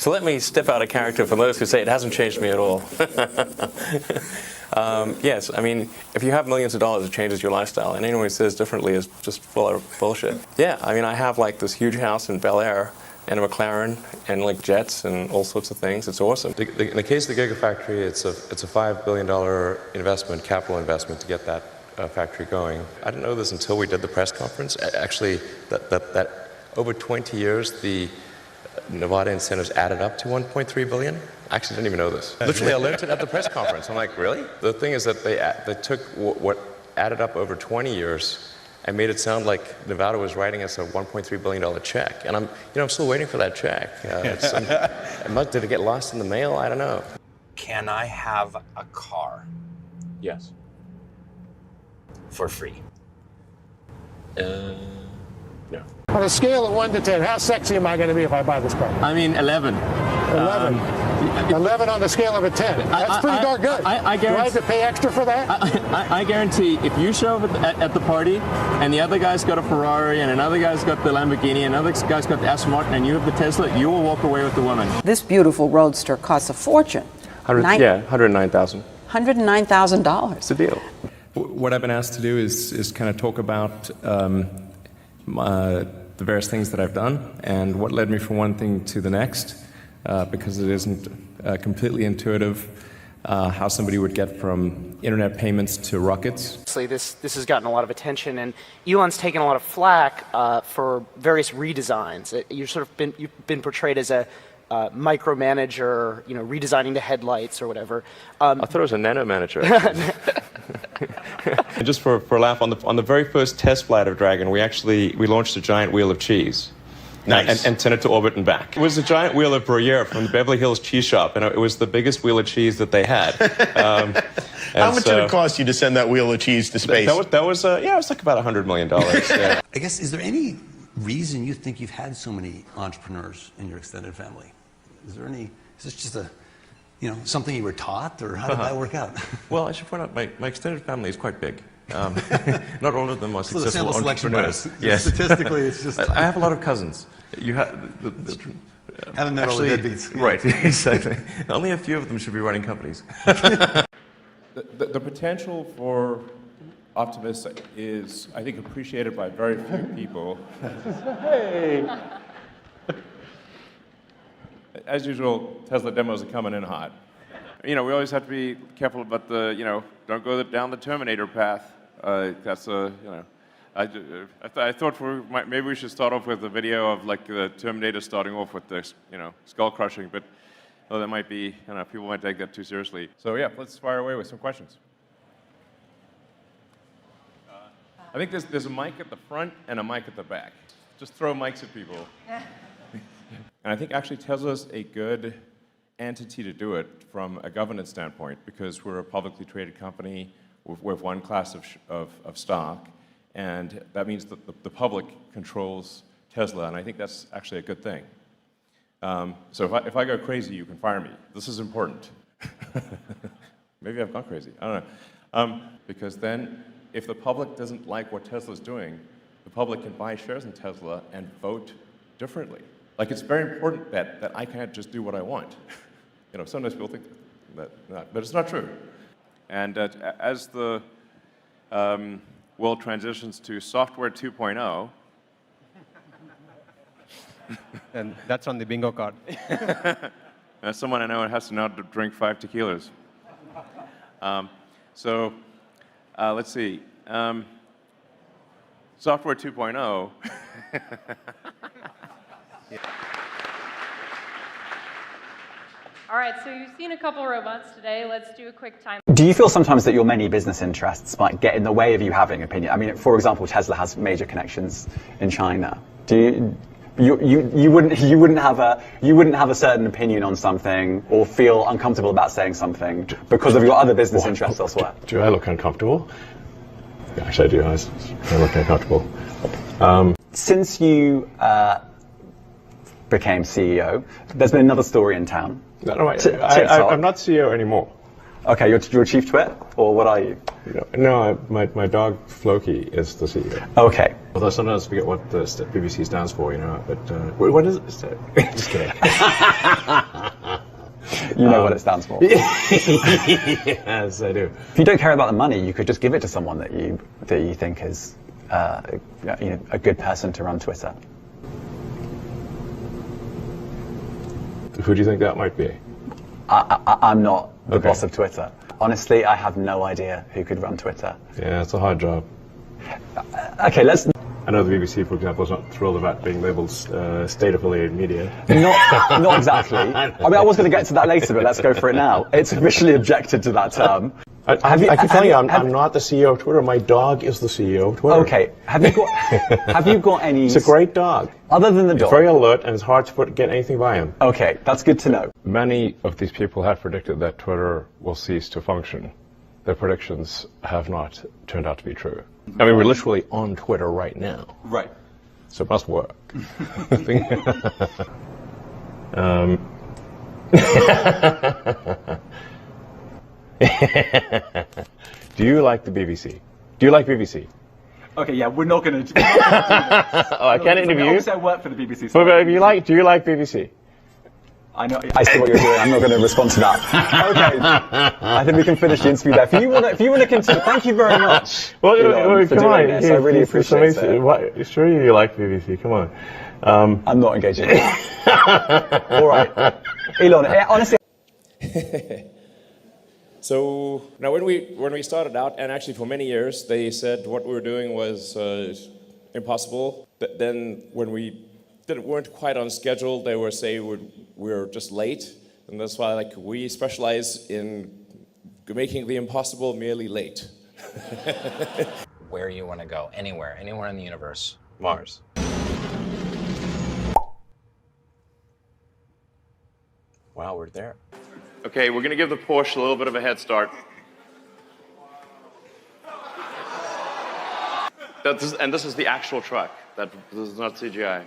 So let me step out of character for those who say it hasn't changed me at all. Yes, I mean, if you have millions of dollars, it changes your lifestyle, and anyone who says differently is just full of bullshit. Yeah, I mean, I have like this huge house in Bel Air, and a McLaren, and like jets, and all sorts of things. It's awesome. In the case of the Gigafactory, it's a $5 billion investment, capital investment to get that factory going. I didn't know this until we did the press conference. Actually, that over 20 years, the Nevada incentives added up to $1.3 billion. I actually didn't even know this. Literally, I learned it at the press conference. I'm like, really? The thing is that they took what added up over 20 years and made it sound like Nevada was writing us a $1.3 billion check. And I'm still waiting for that check. Did it get lost in the mail? I don't know. Can I have a car? Yes. For free? No. On a scale of 1 to 10, how sexy am I going to be if I buy this car? I mean, 11. 11. 11 on the scale of a 10. That's pretty darn good. I Do I have to pay extra for that? I guarantee if you show up at the party and the other guy's got a Ferrari and another guy's got the Lamborghini and another guy's got the Aston Martin and you have the Tesla, you will walk away with the woman. This beautiful roadster costs a fortune. $109,000. $109,000. It's a deal. What I've been asked to do is kind of talk about the various things that I've done and what led me from one thing to the next, because it isn't completely intuitive how somebody would get from internet payments to rockets. This has gotten a lot of attention, and Elon's taken a lot of flack for various redesigns. You've been portrayed as a micromanager, redesigning the headlights or whatever. I thought it was a nano manager. And just for a laugh, on the very first test flight of Dragon, we launched a giant wheel of cheese. Nice. And sent it to orbit and back. It was a giant wheel of Gruyere from the Beverly Hills Cheese Shop, and it was the biggest wheel of cheese that they had. How much did it cost you to send that wheel of cheese to space? It was like about $100 million. Yeah. I guess, is there any reason you think you've had so many entrepreneurs in your extended family? Is this just something you were taught, or how did that work out? Well, I should point out, my extended family is quite big. Not all of them are successful entrepreneurs. Yes. Statistically, it's just... I have a lot of cousins. You have... Haven't met all the deadbeats. Right, exactly. Only a few of them should be running companies. The potential for optimists is, I think, appreciated by very few people. Hey! As usual, Tesla demos are coming in hot. We always have to be careful about don't go down the Terminator path. That's I thought maybe we should start off with a video of like the Terminator starting off with this, skull crushing, but that might be, people might take that too seriously. So yeah, let's fire away with some questions. I think there's a mic at the front and a mic at the back. Just throw mics at people. And I think actually Tesla's a good entity to do it from a governance standpoint, because we're a publicly traded company with one class of stock, and that means that the public controls Tesla, and I think that's actually a good thing. So if I go crazy, you can fire me. This is important. Maybe I've gone crazy. I don't know. Because then, if the public doesn't like what Tesla's doing, the public can buy shares in Tesla and vote differently. Like, it's very important that I can't just do what I want. Sometimes people think that, but it's not true. And as the world transitions to software 2.0, And that's on the bingo card. as someone I know has to now drink 5 tequilas. Let's see. Software 2.0. All right, so you've seen a couple robots today. Let's do a quick time. Do you feel sometimes that your many business interests might get in the way of you having opinion? I mean, for example, Tesla has major connections in China. Do you wouldn't have a certain opinion on something or feel uncomfortable about saying something because of your other business interests elsewhere? Do I look uncomfortable? Yeah, actually, I do. I look uncomfortable. Since you became CEO, there's been another story in town. No, I'm not CEO anymore. Okay, you're chief twit, or what are you? No, my dog Floki is the CEO. Okay. Although sometimes I forget what the BBC stands for, but what is it? Just kidding. You know what it stands for. Yes, I do. If you don't care about the money, you could just give it to someone that you think is a good person to run Twitter. Who do you think that might be? I'm not the boss of Twitter. Honestly, I have no idea who could run Twitter. Yeah, it's a hard job. Okay, let's... I know the BBC, for example, is not thrilled about being labelled state-affiliated media. Not exactly. I mean, I was going to get to that later, but let's go for it now. It's officially objected to that term. I keep telling you, I'm not the CEO of Twitter. My dog is the CEO of Twitter. Okay. Have you got any... It's a great dog. Other than the dog? It's very alert, and it's hard to get anything by him. Okay, that's good to know. Many of these people have predicted that Twitter will cease to function. Their predictions have not turned out to be true. I mean, we're literally on Twitter right now. Right. So it must work. Do you like the BBC? Do you like BBC? Okay, yeah, we're not going to... Oh, I can't interview you? Obviously, I work for the BBC. But if you do you like BBC? I know. I see what you're doing. I'm not going to respond to that. Okay. I think we can finish the interview there. If you want to continue, thank you very much. Well, come on. This. I really appreciate it. Sure, you like BBC. Come on. I'm not engaging. All right, Elon. Honestly. So now, when we started out, and actually for many years, they said what we were doing was impossible. But then when we weren't quite on schedule, they were saying we're just late, and that's why we specialize in making the impossible merely late. Where you want to go, anywhere in the universe. Mars. Wow, we're there. Okay, we're going to give the Porsche a little bit of a head start. And this is the actual truck. This is not CGI.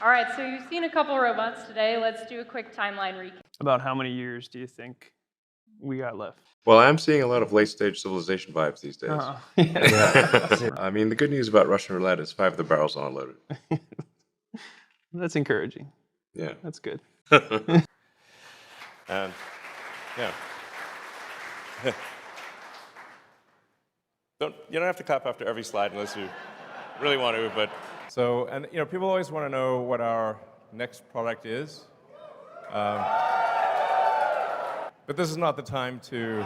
All right, so you've seen a couple robots today. Let's do a quick timeline recap. About how many years do you think we got left? Well, I'm seeing a lot of late-stage civilization vibes these days. Yeah. I mean, the good news about Russian roulette is 5 of the barrels are unloaded. That's encouraging. Yeah. That's good. And, yeah. You don't have to clap after every slide unless you really want to, but... So, and people always want to know what our next product is. But this is not the time to...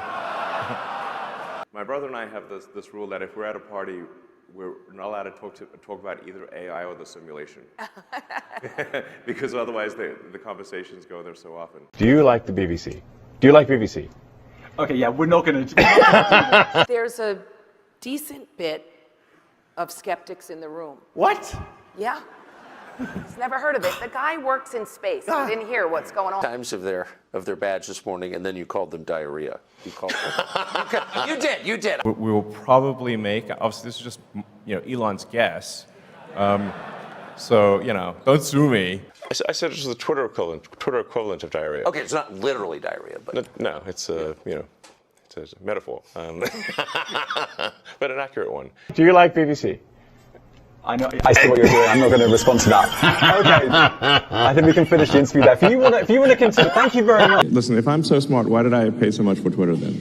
My brother and I have this rule that if we're at a party, we're not allowed to talk about either AI or the simulation. Because otherwise the conversations go there so often. Do you like the BBC? Do you like BBC? Okay, yeah, we're not going to... There's a decent bit of skeptics in the room. What? Yeah. He's never heard of it. The guy works in space. He didn't hear what's going on. Times of their badge this morning, and then you called them diarrhea. You called them. You did. We will probably make, obviously this is just Elon's guess. So don't sue me. I said it's the Twitter equivalent of diarrhea. Okay, it's not literally diarrhea, but No, it's it's a metaphor, but an accurate one. Do you like BBC? I know. I see what you're doing. I'm not going to respond to that. Okay. I think we can finish the interview there. If you want to continue, thank you very much. Listen, if I'm so smart, why did I pay so much for Twitter then?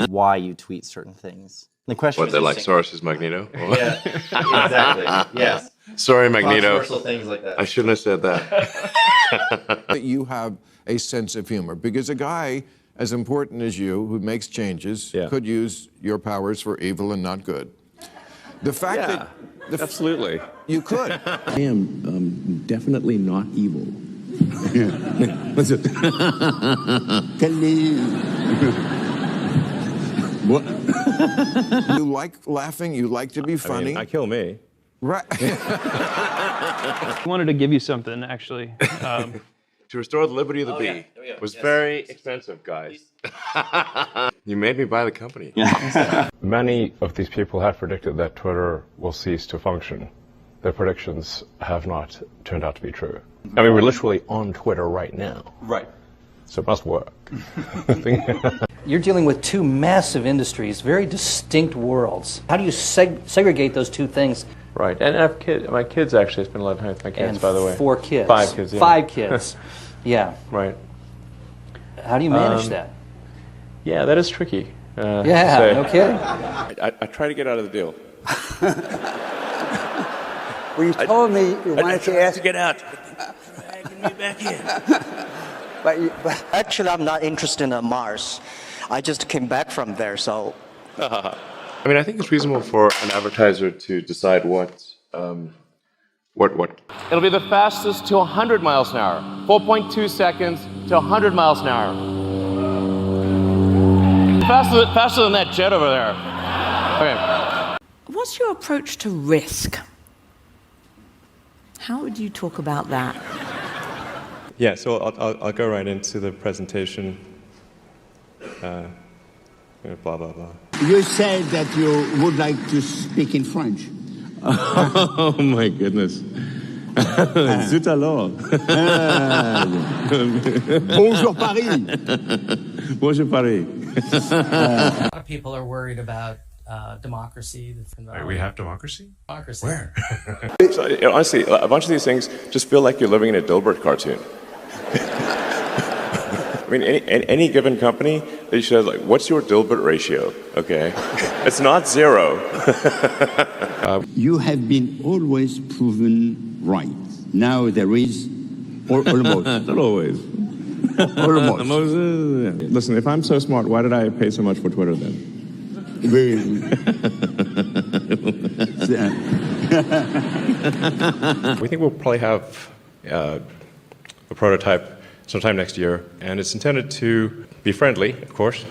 Why you tweet certain things. The question What, they're like Soros's Magneto? Yeah, exactly. Yes. Sorry, Magneto. Controversial things like that. I shouldn't have said that. That you have a sense of humor, because a guy as important as you who makes changes could use your powers for evil and not good. The fact that absolutely you could. I am definitely not evil. What's it? What? You like laughing. You like to be funny. I kill me. Right. I wanted to give you something, actually. To restore the liberty of the bee was very expensive, guys. You made me buy the company. Many of these people have predicted that Twitter will cease to function. their predictions have not turned out to be true. I mean, we're literally on Twitter right now. Right. So it must work. You're dealing with two massive industries, very distinct worlds. How do you segregate those two things? Right, and I have kids. My kids actually spend a lot of time with my kids, And by the way. 4 kids. 5 kids, yeah. 5 kids. Yeah. Right. How do you manage that? Yeah, that is tricky. Yeah, no kidding. I try to get out of the deal. Well, you told me you wanted to ask. To get out. Dragging me back in. But actually, I'm not interested in Mars. I just came back from there, so. I mean, I think it's reasonable for an advertiser to decide what. It'll be the fastest to 100 miles an hour. 4.2 seconds to 100 miles an hour. Faster than that jet over there. Okay. What's your approach to risk? How would you talk about that? Yeah, so I'll go right into the presentation. Blah, blah, blah. You said that you would like to speak in French. Oh my goodness. Zut alors. Bonjour Paris. Bonjour Paris. A lot of people are worried about democracy. We have democracy? Democracy. Where? So, honestly, a bunch of these things just feel like you're living in a Dilbert cartoon. I mean, any given company, they should have like, what's your Dilbert ratio? Okay, it's not 0. You have been always proven right. Now there is, or almost. Not always. Almost. Listen, if I'm so smart, why did I pay so much for Twitter then? We think we'll probably have a prototype sometime next year, and it's intended to be friendly, of course.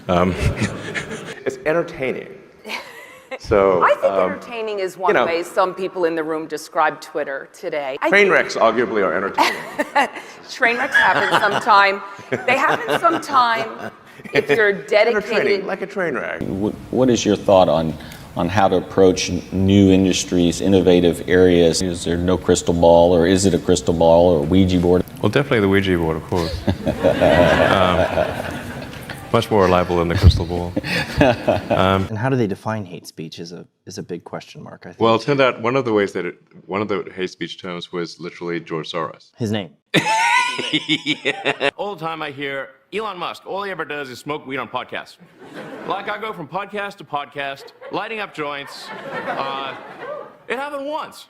It's entertaining. So I think entertaining is one way some people in the room describe Twitter today. Train wrecks arguably are entertaining. Train wrecks happen sometime. They happen sometime if you're dedicated. Like a train wreck. What is your thought on how to approach new industries, innovative areas? Is there no crystal ball, or is it a crystal ball or a Ouija board? Well, definitely the Ouija board, of course. Much more reliable than the crystal ball. And how do they define hate speech is a big question mark, I think. Well, it turned out one of the hate speech terms was literally George Soros. His name. Yeah. All the time I hear, Elon Musk, all he ever does is smoke weed on podcasts. Like I go from podcast to podcast, lighting up joints. It happened once.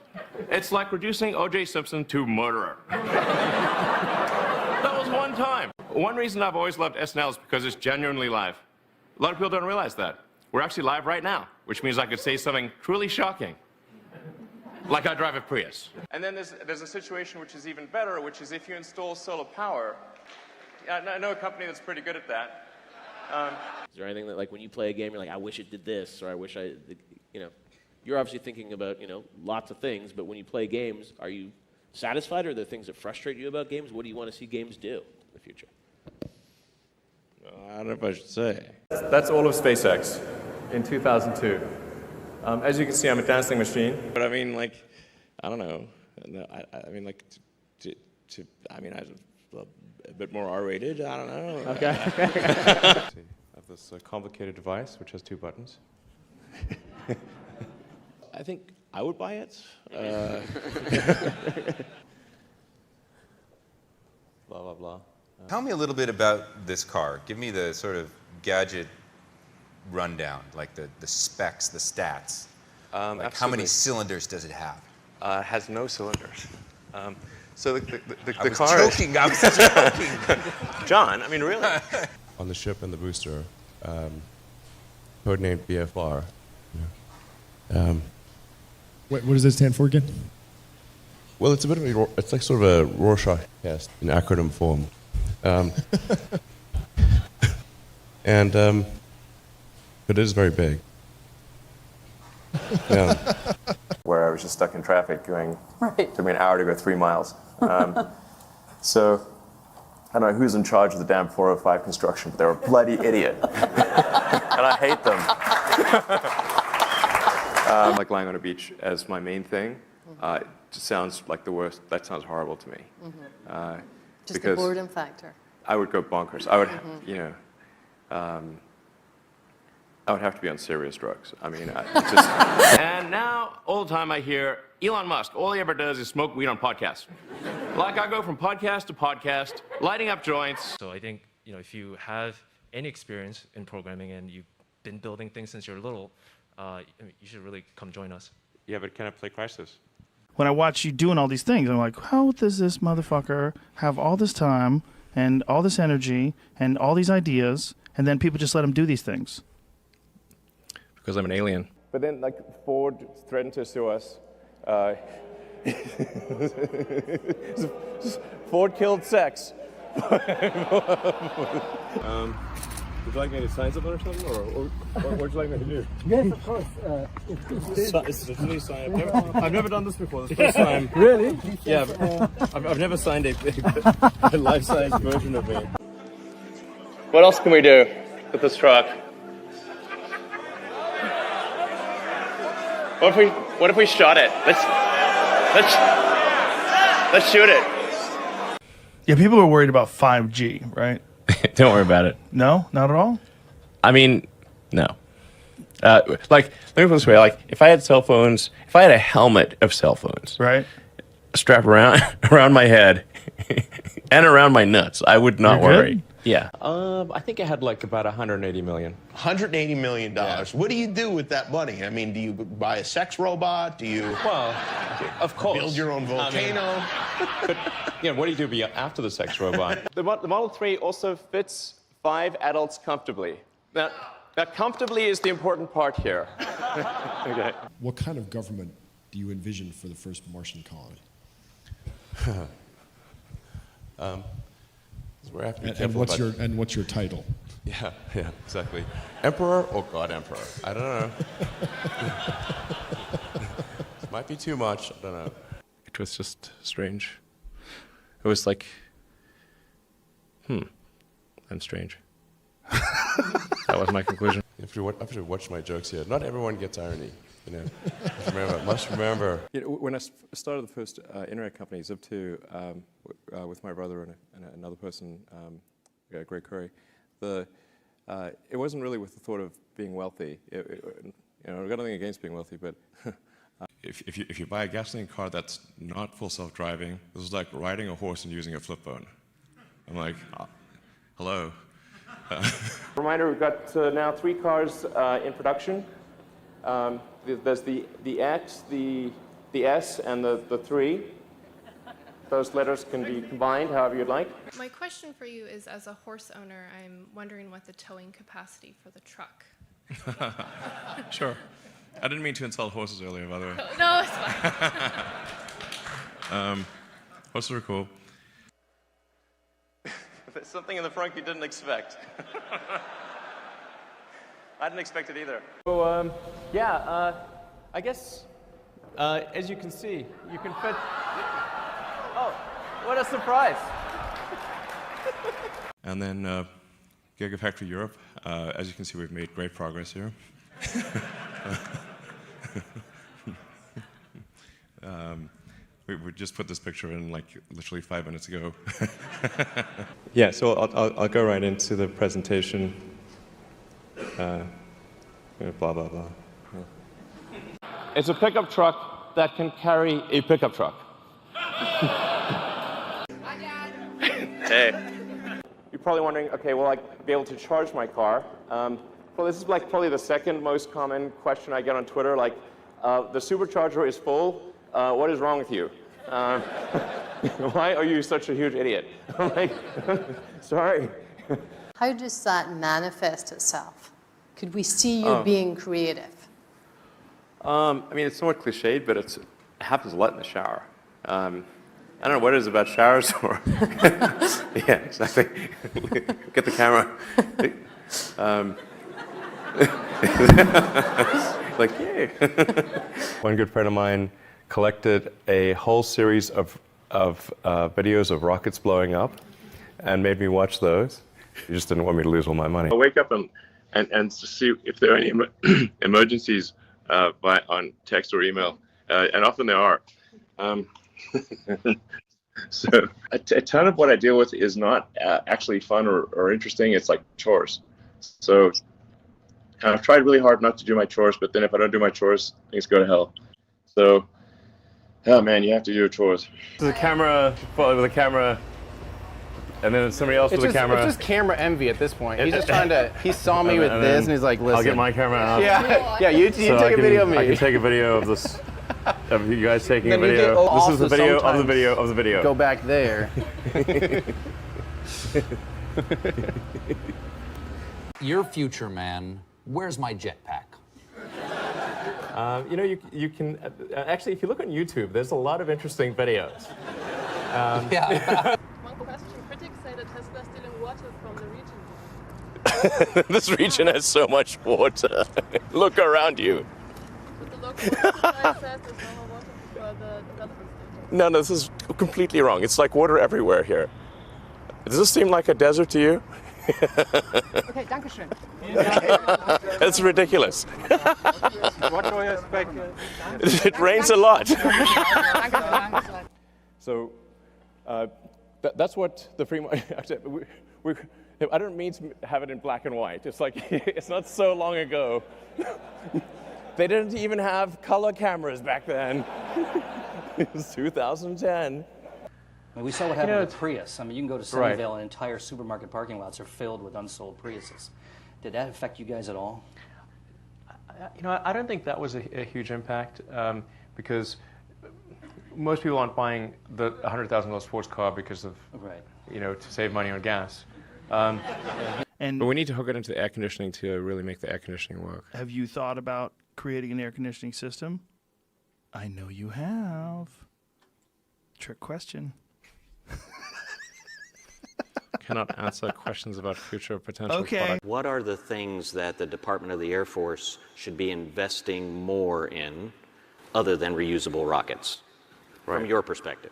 It's like reducing O.J. Simpson to murderer. That was one time. One reason I've always loved SNL is because it's genuinely live. A lot of people don't realize that. We're actually live right now, which means I could say something truly shocking. Like I drive a Prius. And then there's a situation which is even better, which is if you install solar power. I know a company that's pretty good at that. Is there anything that, like, when you play a game, you're like, I wish it did this, or I wish you're obviously thinking about, lots of things, but when you play games, are you satisfied, or are there things that frustrate you about games? What do you want to see games do in the future? I don't know if I should say. That's all of SpaceX in 2002. As you can see, I'm a dancing machine. But I mean, like, I don't know. I mean, like, I was a bit more R-rated. I don't know. Okay. I have this complicated device which has 2 buttons. I think I would buy it. Blah, blah, blah. Tell me a little bit about this car. Give me the sort of gadget rundown, like the specs, the stats. Like how many cylinders does it have? Has no cylinders. So the I was car joking. I was joking. John, I mean, really? On the ship and the booster, codenamed BFR. What does that stand for again? Well, it's a bit of it's like sort of a Rorschach test in acronym form. But it is very big. Yeah. Where I was just stuck in traffic going, it took me an hour to go 3 miles. So, I don't know who's in charge of the damn 405 construction, but they're a bloody idiot. And I hate them. Like lying on a beach as my main thing. It just sounds like the worst. That sounds horrible to me. Just the because boredom factor. I would go bonkers. I would, I would have to be on serious drugs. I mean, it's just. And now, all the time I hear Elon Musk, all he ever does is smoke weed on podcasts. Like, I go from podcast to podcast, lighting up joints. So I think, if you have any experience in programming and you've been building things since you're little, you should really come join us. Yeah, but can I play Crisis? When I watch you doing all these things, I'm like, how does this motherfucker have all this time and all this energy and all these ideas, and then people just let him do these things? Because I'm an alien. But then, like, Ford threatened to sue us. Ford killed sex. Would you like me to sign something or something, or what would you like me to do? Yes, of course. I've never done this before. This is the first time. Really? Yeah, I've never signed a life-size version of me. What else can we do with this truck? What if we shot it? Let's shoot it. Yeah, people are worried about 5G, right? Don't worry about it. No, not at all. I mean, no. Like, let me put it this way. Like, if I had cell phones, if I had a helmet of cell phones, right, strapped around my head and around my nuts, I would not worry. Yeah. I think I had like about 180 million. $180 million. What do you do with that money? I mean, do you buy a sex robot? Do you Of course. build your own volcano? But what do you do after the sex robot? The Model 3 also fits 5 adults comfortably. Now, comfortably is the important part here. Okay. What kind of government do you envision for the first Martian colony? We're have to be And careful what's your title? Yeah, exactly. Emperor or God Emperor? I don't know. Might be too much. I don't know. It was just strange. It was like, I'm strange. That was my conclusion. I have to watch my jokes here. Not everyone gets irony. Must remember. When I started the first internet company, Zip2, with my brother and another person, Greg Curry, it wasn't really with the thought of being wealthy. I've got nothing against being wealthy, but If you buy a gasoline car that's not full self-driving, this is like riding a horse and using a flip phone. I'm like, hello. Reminder: we've got now 3 cars in production. There's the X, the S, and the 3. Those letters can be combined however you'd like. My question for you is, as a horse owner, I'm wondering what the towing capacity for the truck. Sure. I didn't mean to insult horses earlier, by the way. No, it's fine. Horses are cool. There's something in the front you didn't expect. I didn't expect it either. So, I guess, as you can see, you can fit... Oh, what a surprise. And then Gigafactory Europe. As you can see, we've made great progress here. We just put this picture in like literally 5 minutes ago. Yeah, so I'll go right into the presentation. Blah, blah, blah. Yeah. It's a pickup truck that can carry a pickup truck. Hey. You're probably wondering, okay, will I be able to charge my car? Well, this is like probably the second most common question I get on Twitter, like, the supercharger is full, what is wrong with you? Why are you such a huge idiot? I'm like, sorry. How does that manifest itself? Could we see you being creative? I mean, it's somewhat cliched, but it happens a lot in the shower. I don't know what it is about showers or... Yeah, exactly. Get the camera. Like, yay. One good friend of mine collected a whole series of videos of rockets blowing up and made me watch those. He just didn't want me to lose all my money. I'll wake up and see if there are any emergencies on text or email. and often they are. So a ton of what I deal with is not actually fun or interesting. It's like chores. So I've tried really hard not to do my chores, but then if I don't do my chores, things go to hell. So, oh man, you have to do your chores. With a camera, and then somebody else with a camera. It's just camera envy at this point. He's just trying to, he saw me with this and he's like, listen. I'll get my camera out. Yeah, you take a video of me. I can take a video of this, of you guys taking Then a you video. get- This is the also video of the sometimes video of the video. Go back there. Your future man, where's my jetpack? You know, you can, actually, if you look on YouTube, there's a lot of interesting videos. Yeah. One question. Critics say that Tesla is stealing water from the region. This region has so much water. Look around you. But the local water supply says there's no more water for the development stage. No, this is completely wrong. It's like water everywhere here. Does this seem like a desert to you? Okay, danke schön. It's ridiculous. What do you expect? It rains a lot. So that's what the free market. I don't mean to have it in black and white. It's like it's not so long ago. They didn't even have color cameras back then. It was 2010. I mean, we saw what happened with Prius. I mean, you can go to Right. Sunnyvale and entire supermarket parking lots are filled with unsold Priuses. Did that affect you guys at all? You know, I don't think that was a huge impact because most people aren't buying the $100,000 sports car because of, you know, to save money on gas. But we need to hook it into the air conditioning to really make the air conditioning work. Have you thought about creating an air conditioning system? I know you have. Trick question. Cannot answer questions about future potential Okay. products. What are the things that the Department of the Air Force should be investing more in other than reusable rockets, from your perspective?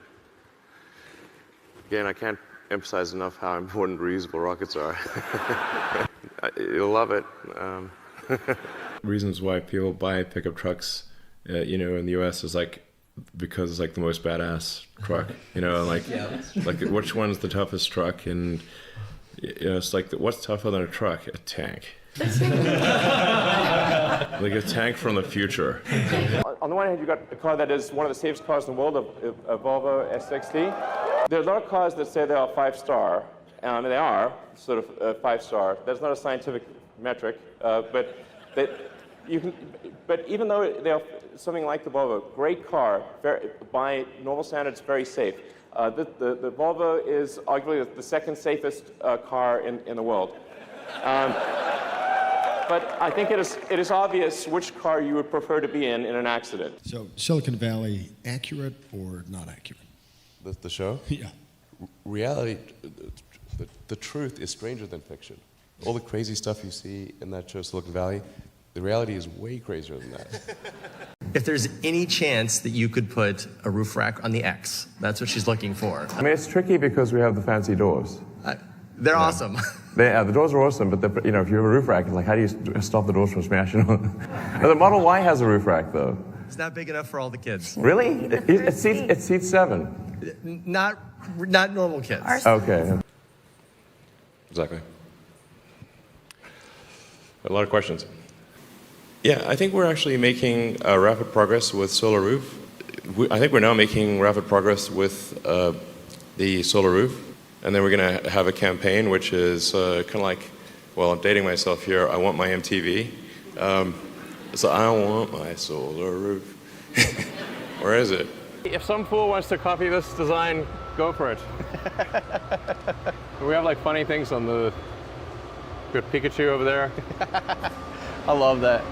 Again, I can't emphasize enough how important reusable rockets are. You'll love it. Reasons why people buy pickup trucks, you know, in the U.S. is like because it's like the most badass truck, you know, like like which one's the toughest truck, and you know, it's like what's tougher than a truck? A tank. Like a tank from the future. On the one hand, you've got a car that is one of the safest cars in the world, a Volvo S60. There are a lot of cars that say they are 5-star, and they are sort of 5-star. That's not a scientific metric, but even though they are something like the Volvo, great car, by normal standards, very safe. The Volvo is arguably the second safest car in the world. But I think it is obvious which car you would prefer to be in an accident. So Silicon Valley, accurate or not accurate? The show? Yeah. Reality, the truth is stranger than fiction. All the crazy stuff you see in that show, Silicon Valley, the reality is way crazier than that. If there's any chance that you could put a roof rack on the X, that's what she's looking for. I mean, it's tricky because we have the fancy doors. They're awesome. The doors are awesome, but you know, if you have a roof rack, it's like, how do you stop the doors from smashing on? The Model Y has a roof rack, though. It's not big enough for all the kids. Really? It seats 7. Not normal kids. Okay. Exactly. A lot of questions. Yeah, I think we're actually making rapid progress with Solar Roof. I think we're now making rapid progress with the Solar Roof. And then we're going to have a campaign which is kind of like, well, I'm dating myself here, I want my MTV. So I want my Solar Roof. Where is it? If some fool wants to copy this design, go for it. We have like funny things on the... We got Pikachu over there. I love that.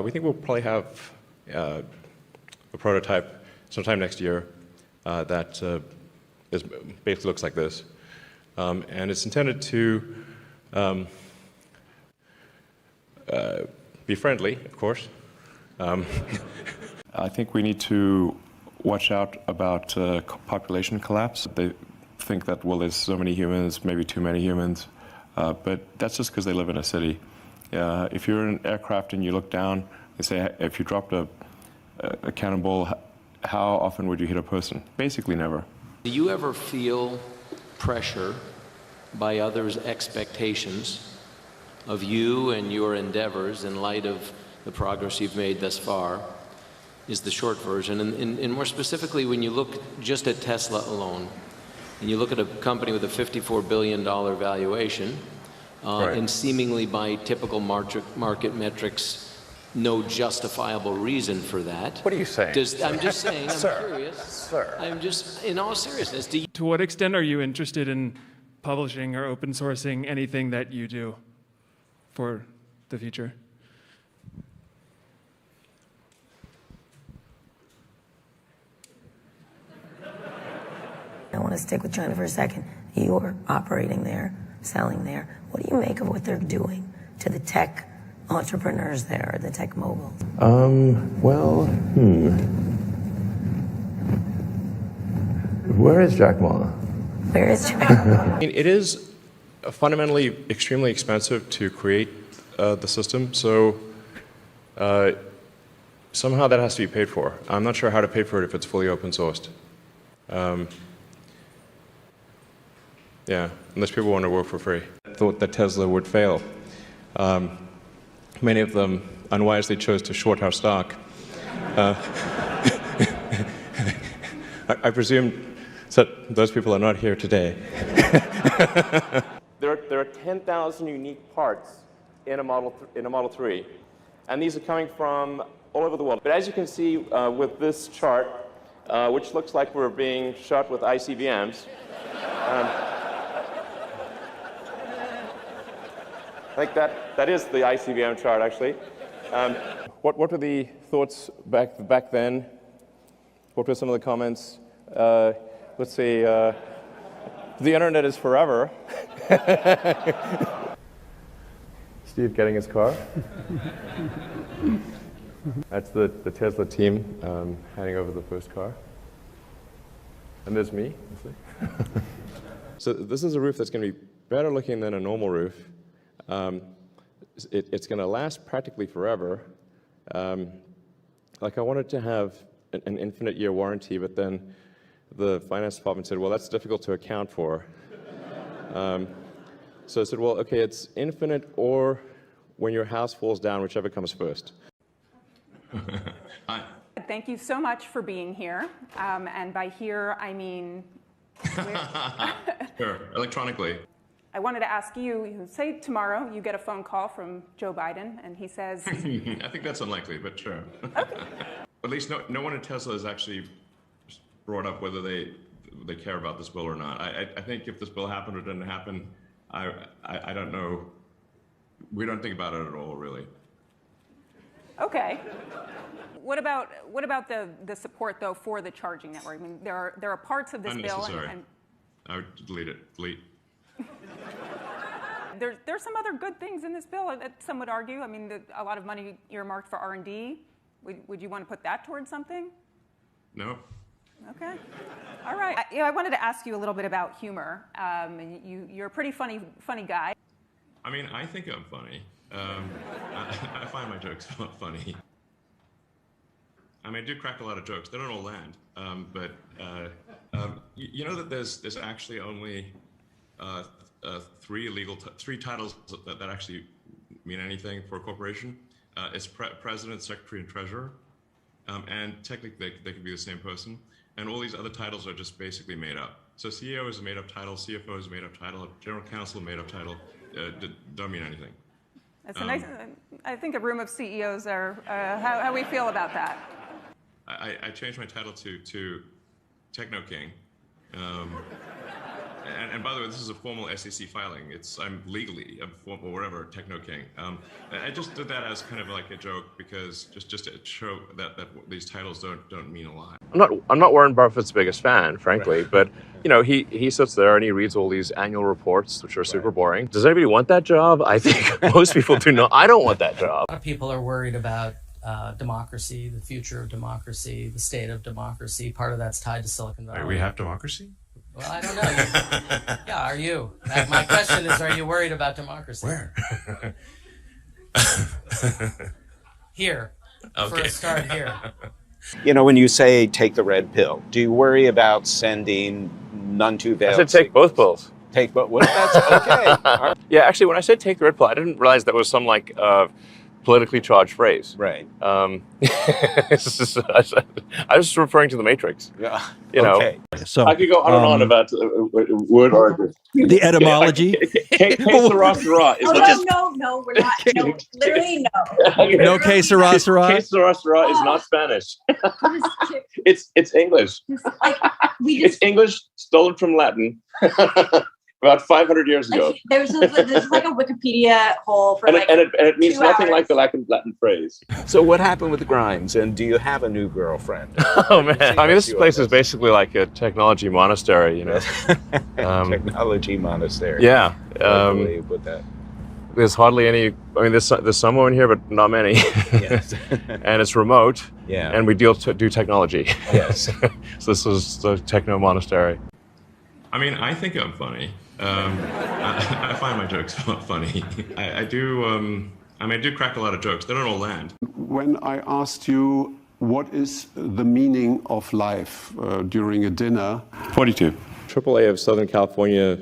We think we'll probably have a prototype sometime next year that basically looks like this. And it's intended to be friendly, of course. I think we need to watch out about population collapse. think that, well, there's so many humans, maybe too many humans, but that's just because they live in a city. If you're in an aircraft and you look down, they say, if you dropped a cannonball, how often would you hit a person? Basically never. Do you ever feel pressure by others' expectations of you and your endeavors in light of the progress you've made thus far, is the short version. And more specifically, when you look just at Tesla alone, and you look at a company with a $54 billion valuation, Right. and seemingly by typical market metrics, no justifiable reason for that. What are you saying? I'm just saying, I'm Sir. curious. Sir. I'm just, in all seriousness, do you... To what extent are you interested in publishing or open sourcing anything that you do for the future? I want to stick with China for a second. You're operating there, selling there. What do you make of what they're doing to the tech entrepreneurs there, the tech moguls? Where is Jack Ma? Where is Jack? It is fundamentally extremely expensive to create the system, so somehow that has to be paid for. I'm not sure how to pay for it if it's fully open sourced. Yeah, unless people want to work for free. I thought that Tesla would fail. Many of them unwisely chose to short our stock. I presume that those people are not here today. There are 10,000 unique parts in a Model 3, and these are coming from all over the world. But as you can see with this chart, which looks like we're being shot with ICBMs, I think that is the ICBM chart, actually. What were the thoughts back then? What were some of the comments? Let's see. The internet is forever. Steve getting his car. That's the Tesla team handing over the first car. And there's me. So this is a roof that's going to be better looking than a normal roof. It's going to last practically forever. Like I wanted to have an infinite year warranty, but then the finance department said, well, that's difficult to account for. So I said, well, okay, it's infinite or when your house falls down, whichever comes first. Hi. Thank you so much for being here. And by here, I mean... Sure, electronically. I wanted to ask you, say tomorrow you get a phone call from Joe Biden and he says... I think that's unlikely, but sure. Okay. At least no one at Tesla has actually brought up whether they care about this bill or not. I think if this bill happened or didn't happen, I don't know. We don't think about it at all, really. Okay. What about the support though for the charging network? I mean, there are parts of this bill and I would delete it. Delete. There's some other good things in this bill that some would argue. I mean, a lot of money earmarked for R&D. Would you want to put that towards something? No. Okay. All right. I wanted to ask you a little bit about humor. You're a pretty funny guy. I mean, I think I'm funny. I find my jokes funny. I mean, I do crack a lot of jokes. They don't all land. But you know that there's actually only three titles that actually mean anything for a corporation. It's president, secretary, and treasurer. And technically, they could be the same person. And all these other titles are just basically made up. So CEO is a made-up title, CFO is a made-up title, general counsel a made-up title. Don't mean anything. That's a nice. I think a room of CEOs are how we feel about that. I changed my title to Techno King. And by the way, this is a formal SEC filing. I'm legally a formal whatever Techno King. I just did that as kind of like a joke because just to show that these titles don't mean a lot. I'm not Warren Buffett's biggest fan, frankly, but you know, he sits there and he reads all these annual reports, which are super boring. Does anybody want that job? I think most people do not. I don't want that job. A lot of people are worried about democracy, the future of democracy, the state of democracy. Part of that's tied to Silicon Valley. We have democracy? Well, I don't know. Yeah, are you? My question is, are you worried about democracy? Where? Here. For Okay. a start, here. You know, when you say take the red pill, do you worry about sending none too veiled? I said take both pills. Take both. Well, that's okay. All right. Yeah, actually, when I said take the red pill, I didn't realize that was some like politically charged phrase. Right. I was just referring to the Matrix. Yeah. You know. Okay. So I could go on and on about word origin. the etymology. Que sera sera is No, we're not. No, literally no. No que sera sera. Que sera sera is not Spanish. It's English. It's English stolen from Latin about 500 years ago. There's like a Wikipedia hole for And it means 2 nothing hours. like the Latin phrase. So what happened with Grimes, and do you have a new girlfriend? Oh man! I mean, this place is basically like a technology monastery, you know. Technology monastery. Yeah. I believe you put that. There's hardly any. I mean, there's some in here, but not many. Yes. And it's remote. Yeah. And we do technology. Yes. So this is the techno monastery. I mean, I think I'm funny. I find my jokes funny. I do. I mean, I do crack a lot of jokes. They don't all land. When I asked you what is the meaning of life during a dinner, 42. AAA of Southern California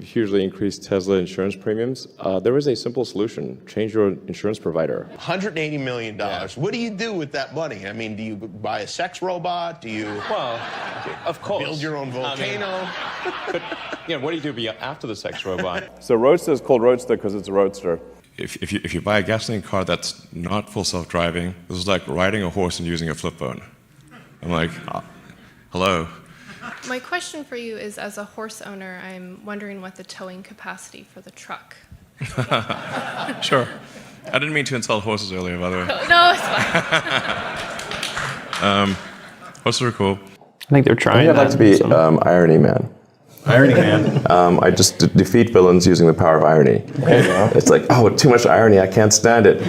hugely increased Tesla insurance premiums. There is a simple solution. Change your insurance provider. $180 million. What do you do with that money? I mean, do you buy a sex robot? Do you Of course. build your own volcano? But what do you do after the sex robot? So Roadster is called Roadster because it's a roadster. If you buy a gasoline car that's not full self-driving, this is like riding a horse and using a flip phone. I'm like, hello. My question for you is, as a horse owner, I'm wondering what the towing capacity for the truck. Sure. I didn't mean to insult horses earlier, by the way. No, it's fine. Horses are cool. I think they're trying. I'd like to be Irony Man. Irony Man. I just defeat villains using the power of irony. It's like, oh, too much irony, I can't stand it.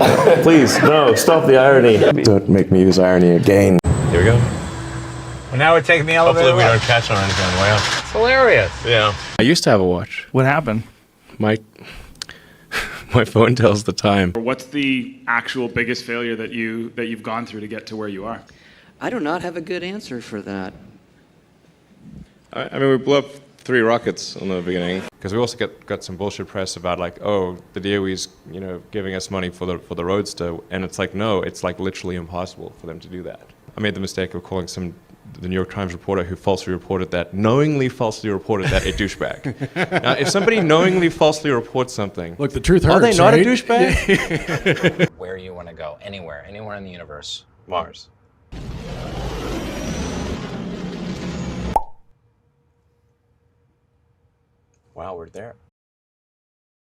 Please, no, stop the irony. Don't make me use irony again. Here we go. Well, now we're taking the elevator. Hopefully we don't catch on anything on the way up. It's hilarious. Yeah. I used to have a watch. What happened? My phone tells the time. What's the actual biggest failure that you've gone through to get to where you are? I do not have a good answer for that. I mean, we blew up 3 rockets in the beginning because we also got some bullshit press about like, oh, the DOE's giving us money for the Roadster, and it's like, no, it's like literally impossible for them to do that. I made the mistake of calling the New York Times reporter who knowingly falsely reported that a douchebag. Now, if somebody knowingly falsely reports something, Look, the truth hurts. are they not right? a douchebag? Where you want to go, anywhere in the universe. Mars. Wow, we're there.